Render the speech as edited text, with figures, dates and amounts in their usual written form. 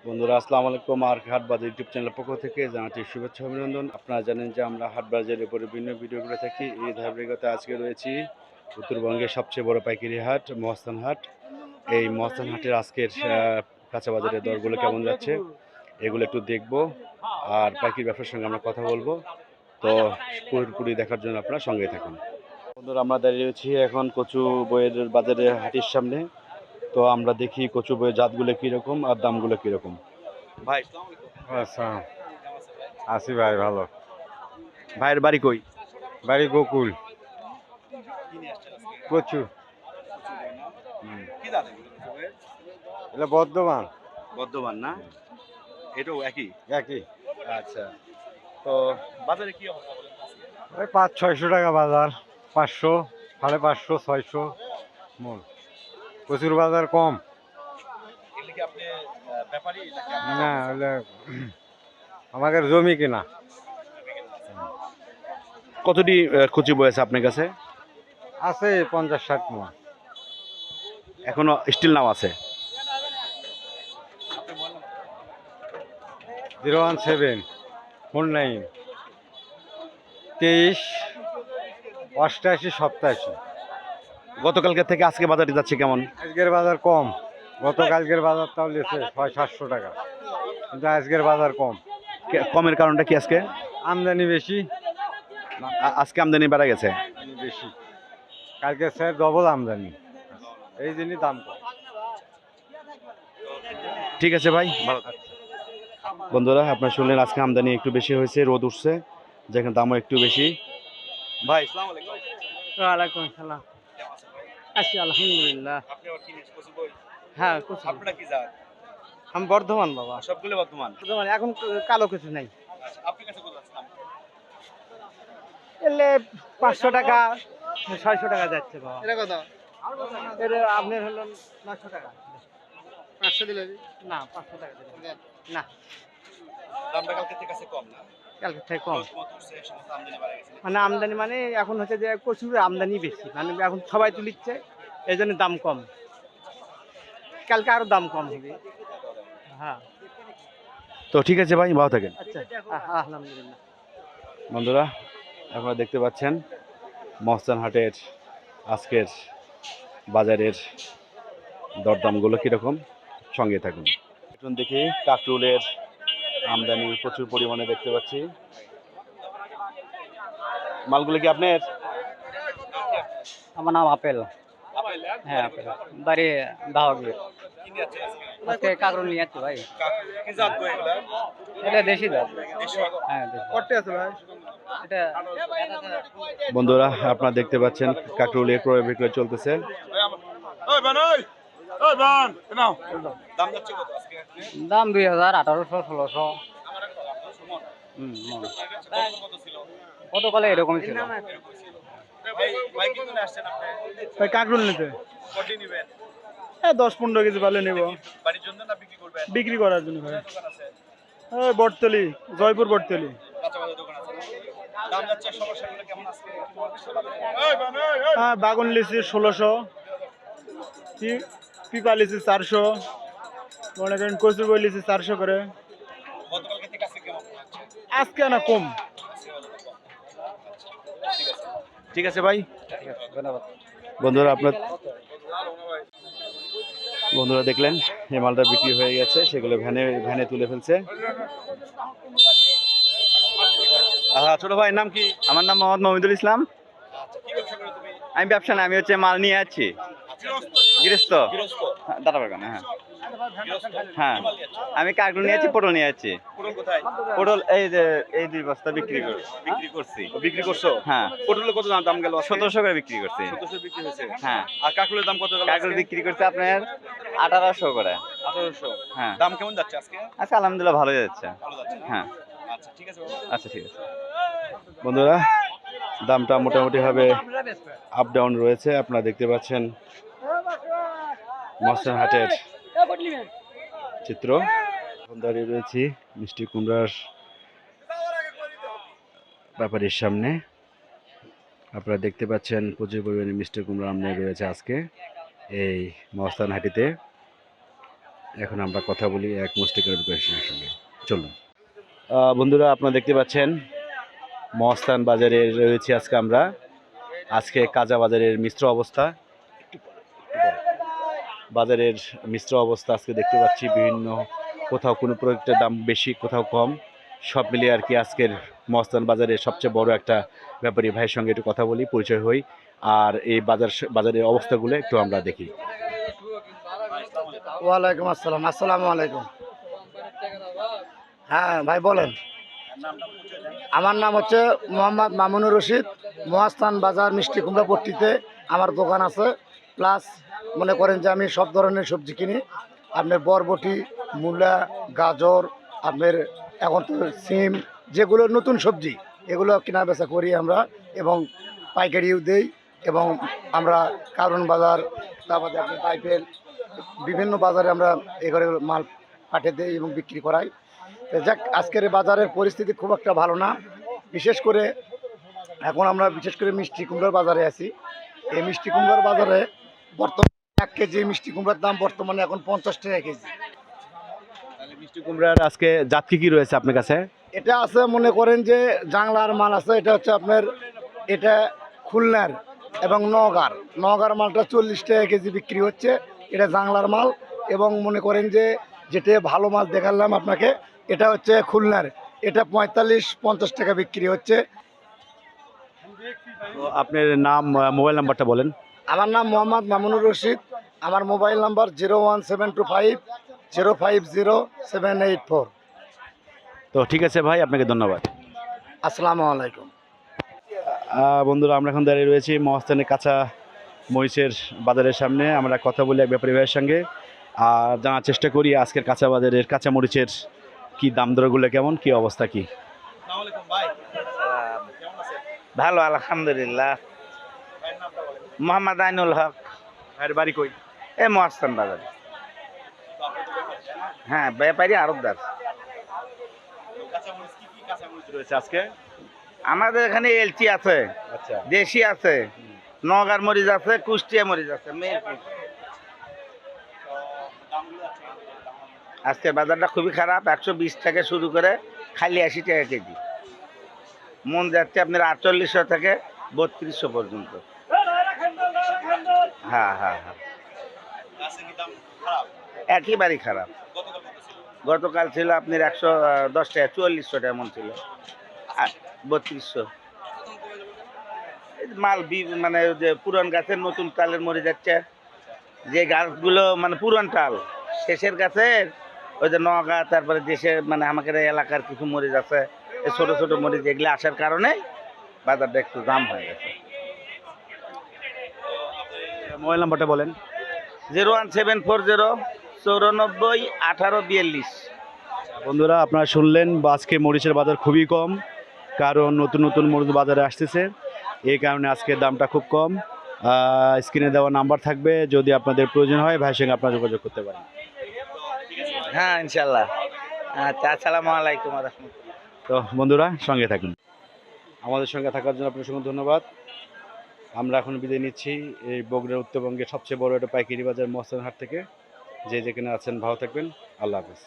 বন্ধুরা আসসালামু আলাইকুম। আর হাট বাজার ইউটিউব চ্যানেলের পক্ষ থেকে জানাচ্ছি শুভেচ্ছা অভিনন্দন। আপনারা জানেন যে আমরা হাট বাজারের উপরে বিভিন্ন ভিডিও করে থাকি। এই ধারাবাহিকতায় আজকে রয়েছি উত্তরবঙ্গের সবচেয়ে বড় পাইকারি হাট মহাস্থান হাট। এই মহাস্থান হাটের আজকের কাঁচা বাজারের দরগুলো কেমন যাচ্ছে এগুলো একটু দেখব, আর পাইকারি ব্যবসার সঙ্গে আমরা কথা বলবো। তো পুরোপুরি দেখার জন্য আপনারা সঙ্গে থাকুন। বন্ধুরা আমরা দাঁড়িয়ে রয়েছি এখন কচু বইয়ের বাজারের হাটের সামনে। তো আমরা দেখি কচু বইয়ের জাতগুলো কীরকম আর দামগুলো কীরকম। ভাই আচ্ছা, আছি ভাই, ভালো। ভাইয়ের বাড়ি কই? বাড়ি গোকুল। প্রচুর এটা বর্ধমান। বর্ধমান না? এটাও একই একই। আচ্ছা, তো বাজারে কি অবস্থা? ওই 500-600 টাকা বাজার, 500, 550, 600 মূল। প্রচুর বাজার কম না হলে আমাদের জমি কিনা। কতটি কচু বই আছে আপনার কাছে? আছে 50-60 মন। এখনো স্টিল নাও আছে? 017 49 23 88 87। গতকালকে থেকে আজকে বাজারে যাচ্ছে কেমন? আজকের বাজার কম। গতকালকের বাজার তাও লেছে 600-700 টাকা, কিন্তু আজকের বাজার কম। কমের কারণটা কি? আজকে আমদানি বেশি। আজকে আমদানি বেড়ে গেছে বেশি, কালকে স্যার ডবল আমদানি, এই জন্যই দাম কম। ঠিক আছে ভাই, ভালো থাকবেন। বন্ধুরা আপনারা শুনলেন আজকে আমদানি একটু বেশি হয়েছে, রোদ উঠছে, যেখানে দামও একটু বেশি। ভাই আসসালামু আলাইকুম। ওয়ালাইকুম আসসালাম। আছি আলহামদুলিল্লাহ। হ্যাঁ, আপনারা কি জাত? আমি বর্ধমান বাবা। সবগুলো বর্তমান? বর্ধমান, এখন কালো কিছু নাই। আপনার কাছে কত আছে দাম? এলে 500 টাকা 600 টাকা যাচ্ছে বাবা। এটা কত? এটা আপনার হলো 900 টাকা। 500 দিলে না, 500 টাকা দিলে না। দামটা কালকে থেকে কাছে কম না? কালকে থেকে কম। আমদানি বেড়ে গেছে। মানে আমদানি মানে এখন হচ্ছে যে প্রচুর আমদানি বেশি, মানে এখন সবাই তুলিচ্ছে, এই জন্য দাম কম। কালকে আরো দাম কম হবে। হ্যাঁ, তো ঠিক আছে ভাই, ভালো থাকেন। আচ্ছা, আলহামদুলিল্লাহ। বন্ধুরা আপনারা দেখতে পাচ্ছেন মহস্থান হাটের আজকের বাজারের দরদামগুলো কীরকম, সঙ্গে থাকুন। এখন দেখি কাকরুলের আমদানি প্রচুর পরিমাণে দেখতে পাচ্ছি। মালগুলো কি আপনার? আমার নাম আপেল। হ্যাঁ, আপেল। বাড়ি দাওয়াগি। আজকে কাকরুল নিয়ে যাচ্ছি ভাই। এটা দেশি জাত। হ্যাঁ, দেশি। আছে ভাই এটা। বন্ধুরা আপনারা দেখতে পাচ্ছেন কাকরুলের ক্রয় বিক্রয় চলতেছে। দাম 2000, 1800, 1600। গতকালে এরকমই ছিল। ভাই কাকরুল নিতে 10-15 কেজি ভালো নেব। বিক্রি করার জন্য ভাই। বটতলি, জয়পুর বটতলি। হ্যাঁ, বাগুন লিচি 1600, পিপা লিচি 400, মনে করেন কচুর বই লিচি 400 করে। আজকে না কম। ঠিক আছে ভাই, ধন্যবাদ। বন্ধুরা দেখলেন এই মালটা বিক্রি হয়ে গেছে, সেগুলো ভ্যানে তুলে ফেলছে। ছোট ভাইয়ের নাম কি? আমার নাম মোহাম্মদ মমিদুল ইসলাম। আমি ব্যবসা না, আমি হচ্ছে মাল নিয়ে যাচ্ছি। গৃহস্থ দাদা বাগানে। হ্যাঁ হ্যাঁ, আমি কাকরুল নিয়ে যাচ্ছি, পটল নিয়ে যাচ্ছি। পটল এই যে এই 2 বস্তা বিক্রি করছি। বিক্রি করছো? হ্যাঁ। পটলের কত দাম গেল? 1700 করে বিক্রি করছি। 1700 বিক্রি হয়েছে। হ্যাঁ। আর কাকরুলের দাম কত গেল? কাকরুল বিক্রি করছে আপনার 1800 করে। 1800। হ্যাঁ। দাম কেমন যাচ্ছে আজকে? আজকে আলহামদুলিল্লাহ ভালো যাচ্ছে। ভালো যাচ্ছে না? হ্যাঁ। আচ্ছা ঠিক আছে। আচ্ছা ঠিক আছে। বন্ধুরা দামটা মোটামুটি ভাবে আপ ডাউন রয়েছে। আপনারা দেখতে পাচ্ছেন মহস্থান হাটের চিত্র। এখন দাঁড়িয়ে রয়েছি মিষ্টি কুমড়ার ব্যাপারীর সামনে। আপনারা দেখতে পাচ্ছেন প্রচুর পরিমাণে মিষ্টি কুমড়া আমদানি রয়েছে আজকে এই মহস্থান হাটিতে। এখন আমরা কথা বলি এক মুষ্টিকর বিকাশের সঙ্গে। চলুন বন্ধুরা, আপনারা দেখতে পাচ্ছেন মহাস্থান বাজারে রয়েছি আজকে আমরা। আজকে কাঁচা বাজারের মিশ্র অবস্থা, বাজারের মিশ্র অবস্থা আজকে দেখতে পাচ্ছি। বিভিন্ন কোথাও কোনো প্রোডাক্টের দাম বেশি, কোথাও কম, সব মিলিয়ে আর কি আজকের মহাস্থান বাজারের সবচেয়ে বড় একটা ব্যাপারী ভাইয়ের সঙ্গে একটু কথা বলি, পরিচয় হই, আর এই বাজারের অবস্থাগুলো একটু আমরা দেখি। ওয়ালাইকুম আসসালাম। আসসালামু আলাইকুম। হ্যাঁ ভাই বলেন। আমার নাম হচ্ছে মোহাম্মদ মামুনুর রশিদ। মহাস্থান বাজার মিষ্টি কুমড়া পট্টিতে আমার দোকান আছে। প্লাস মনে করেন যে আমি সব ধরনের সবজি কিনি। আপনার বরবটি, মূলা, গাজর, আপনার এখন তো সিম, যেগুলো নতুন সবজি এগুলো কেনা বেচা করি আমরা, এবং পাইকারিও দেই, এবং আমরা কারণ বাজার, তারপরে আপনার পাইপের বিভিন্ন বাজারে আমরা এগুলো মাল পাঠিয়ে দিই এবং বিক্রি করাই। তো যাক, আজকের বাজারের পরিস্থিতি খুব একটা ভালো না। বিশেষ করে এখন আমরা বিশেষ করে মিষ্টি কুমড়ার বাজারে আছি। এই মিষ্টি কুমড়ার বাজারে বর্তমানে 1 কেজি মিষ্টি কুমড়ার দাম বর্তমানে এখন 50 টাকা কেজি। মিষ্টি কুমড়ার আজকে জাত কি রয়েছে আপনার কাছে? এটা আছে মনে করেন যে জাংলার মাল আছে, এটা হচ্ছে আপনার, এটা খুলনার এবং নওগাঁর মালটা 40 টাকা কেজি বিক্রি হচ্ছে, এটা জাংলার মাল। এবং মনে করেন যে যেটা ভালো মাছ দেখালাম আপনাকে, এটা হচ্ছে খুলনার, এটা 45-50 টাকা বিক্রি হচ্ছে। তো আপনার নাম, মোবাইল নাম্বারটা বলেন। আমার নাম মোহাম্মদ মামুনুর রশিদ। আমার মোবাইল নাম্বার 01725 050 784। তো ঠিক আছে ভাই, আপনাকে ধন্যবাদ। আসসালামু আলাইকুম। বন্ধুরা, আমরা এখন দাঁড়িয়ে রয়েছি মহাস্থানের কাঁচা মরিচের বাজারের সামনে। আমরা কথা বলি এক ব্যাপারী ভাইয়ের সঙ্গে, আর জানার চেষ্টা করি আজকের কাঁচা বাজারের কাঁচা মরিচের কি দাম দরগুলো কেমন, কি অবস্থা কি। ভালো আলহামদুলিল্লাহ। মোহাম্মদ আইনুল হক। ভাইয়ের বাড়ি কই? এ মহাস্থান বাজার। হ্যাঁ, ব্যাপারী আরবদার। রয়েছে আজকে আমাদের এখানে এলচি আছে, আচ্ছা, দেশি আছে, নওগাঁর মরিচ আছে, কুষ্টিয়া মরিচ আছে। আজকের বাজারটা খুবই খারাপ। 120 থেকে শুরু করে খালি 80 টাকা কেজি। মন যাচ্ছে আপনার 4800 থেকে 3200 পর্যন্ত। হ্যাঁ হ্যাঁ হ্যাঁ, একেবারেই খারাপ। গতকাল ছিল আপনার 110 টাকা, 4400 টাকা এমন ছিল, 3200। মাল মানে যে পুরান গাছের নতুন তালের মরে যাচ্ছে, যে গাছগুলো মানে পুরান তাল শেষের গাছের, ওই যে নওগাঁ, তারপরে দেশে মানে আমাদের এলাকার কিছু মরিচ আছে, এই ছোটো ছোটো মরিচ, এগুলো আসার কারণে বাজারটা একটু দাম হয়ে গেছে। মোবাইল নাম্বারটা বলেন। 01740 94 18 42। বন্ধুরা, আপনারা শুনলেন আজকে মরিচের বাজার খুবই কম, কারণ নতুন নতুন মরিচ বাজারে আসতেছে, এই কারণে আজকে দামটা খুব কম। স্ক্রিনে দেওয়া নাম্বার থাকবে, যদি আপনাদের প্রয়োজন হয় ভাইয়ের সঙ্গে আপনারা যোগাযোগ করতে পারেন। হ্যাঁ ইনশাল্লাহ। আচ্ছা, আসসালামু আলাইকুম ওয়া রাহমাতুল্লাহ। তো বন্ধুরা, সঙ্গে থাকুন। আমাদের সঙ্গে থাকার জন্য আপনার সঙ্গে ধন্যবাদ। আমরা এখন বিদায় নিচ্ছি এই বগুড়ার উত্তরবঙ্গের সবচেয়ে বড় একটা পাইকারি বাজার মহাস্থান হাট থেকে। যে যেখানে আছেন ভালো থাকবেন। আল্লাহ হাফেজ।